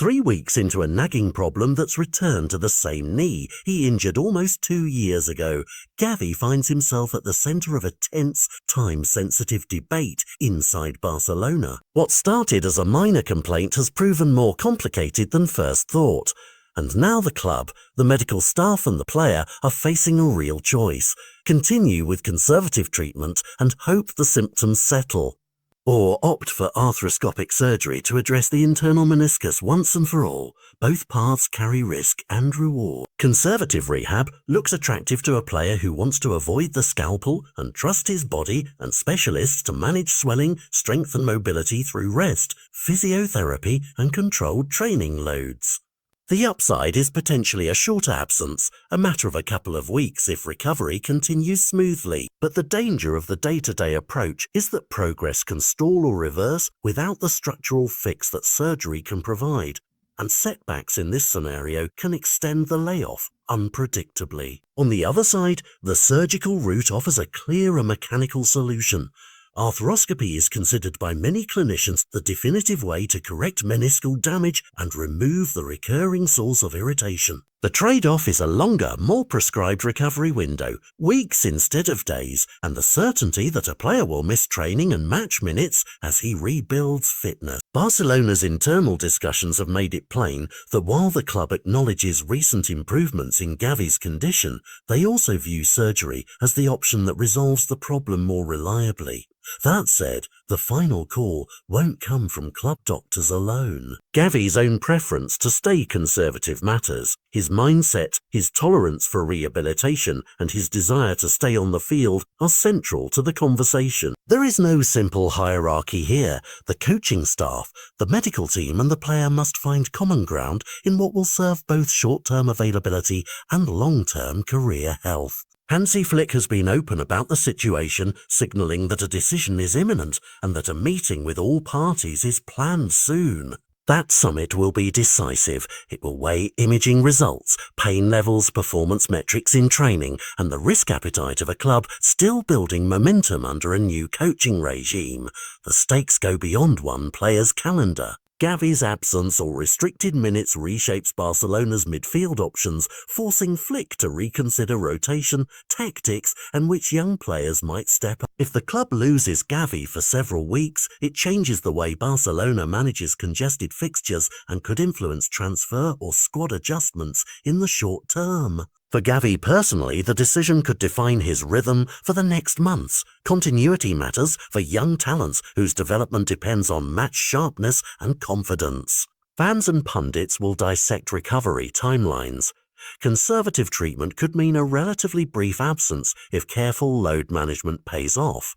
3 weeks into a nagging problem that's returned to the same knee he injured almost 2 years ago, Gavi finds himself at the centre of a tense, time-sensitive debate inside Barcelona. What started as a minor complaint has proven more complicated than first thought. And now the club, the medical staff and the player are facing a real choice: continue with conservative treatment and hope the symptoms settle, or opt for arthroscopic surgery to address the internal meniscus once and for all. Both paths carry risk and reward. Conservative rehab looks attractive to a player who wants to avoid the scalpel and trust his body and specialists to manage swelling, strength and mobility through rest, physiotherapy and controlled training loads. The upside is potentially a shorter absence, a matter of a couple of weeks if recovery continues smoothly. But the danger of the day-to-day approach is that progress can stall or reverse without the structural fix that surgery can provide, and setbacks in this scenario can extend the layoff unpredictably. On the other side, the surgical route offers a clearer mechanical solution. Arthroscopy is considered by many clinicians the definitive way to correct meniscal damage and remove the recurring source of irritation. The trade-off is a longer, more prescribed recovery window, weeks instead of days, and the certainty that a player will miss training and match minutes as he rebuilds fitness. Barcelona's internal discussions have made it plain that while the club acknowledges recent improvements in Gavi's condition, they also view surgery as the option that resolves the problem more reliably. That said, the final call won't come from club doctors alone. Gavi's own preference to stay conservative matters. His mindset, his tolerance for rehabilitation, and his desire to stay on the field are central to the conversation. There is no simple hierarchy here. The coaching staff, the medical team, and the player must find common ground in what will serve both short-term availability and long-term career health. Hansi Flick has been open about the situation, signalling that a decision is imminent and that a meeting with all parties is planned soon. That summit will be decisive. It will weigh imaging results, pain levels, performance metrics in training, and the risk appetite of a club still building momentum under a new coaching regime. The stakes go beyond one player's calendar. Gavi's absence or restricted minutes reshapes Barcelona's midfield options, forcing Flick to reconsider rotation, tactics, and which young players might step up. If the club loses Gavi for several weeks, it changes the way Barcelona manages congested fixtures and could influence transfer or squad adjustments in the short term. For Gavi personally, the decision could define his rhythm for the next months. Continuity matters for young talents whose development depends on match sharpness and confidence. Fans and pundits will dissect recovery timelines. Conservative treatment could mean a relatively brief absence if careful load management pays off.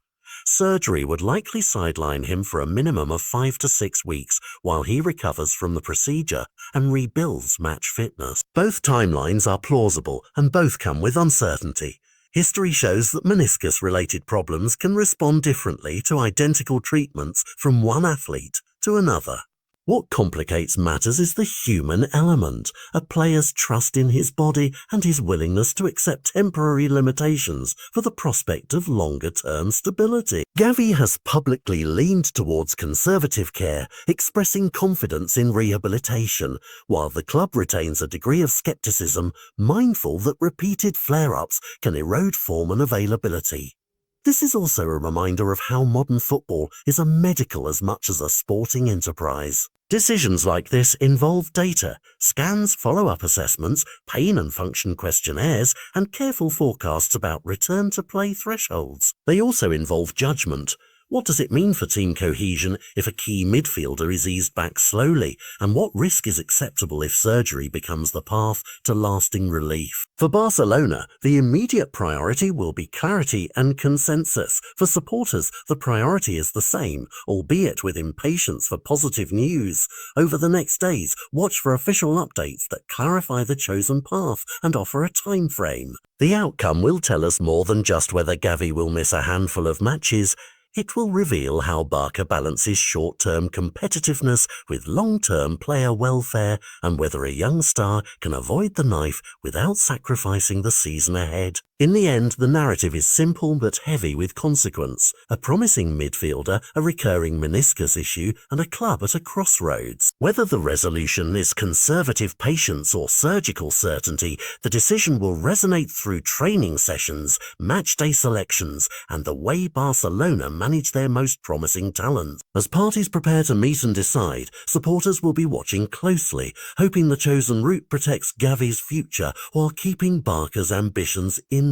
Surgery would likely sideline him for a minimum of 5 to 6 weeks while he recovers from the procedure and rebuilds match fitness. Both timelines are plausible and both come with uncertainty. History shows that meniscus-related problems can respond differently to identical treatments from one athlete to another. What complicates matters is the human element, a player's trust in his body and his willingness to accept temporary limitations for the prospect of longer-term stability. Gavi has publicly leaned towards conservative care, expressing confidence in rehabilitation, while the club retains a degree of skepticism, mindful that repeated flare-ups can erode form and availability. This is also a reminder of how modern football is a medical as much as a sporting enterprise. Decisions like this involve data, scans, follow-up assessments, pain and function questionnaires, and careful forecasts about return-to-play thresholds. They also involve judgment. What does it mean for team cohesion if a key midfielder is eased back slowly, and what risk is acceptable if surgery becomes the path to lasting relief? For Barcelona, the immediate priority will be clarity and consensus. For supporters, the priority is the same, albeit with impatience for positive news. Over the next days, watch for official updates that clarify the chosen path and offer a time frame. The outcome will tell us more than just whether Gavi will miss a handful of matches. It will reveal how Barca balances short-term competitiveness with long-term player welfare and whether a young star can avoid the knife without sacrificing the season ahead. In the end, the narrative is simple but heavy with consequence. A promising midfielder, a recurring meniscus issue, and a club at a crossroads. Whether the resolution is conservative patience or surgical certainty, the decision will resonate through training sessions, match-day selections, and the way Barcelona manage their most promising talent. As parties prepare to meet and decide, supporters will be watching closely, hoping the chosen route protects Gavi's future while keeping Barca's ambitions intact.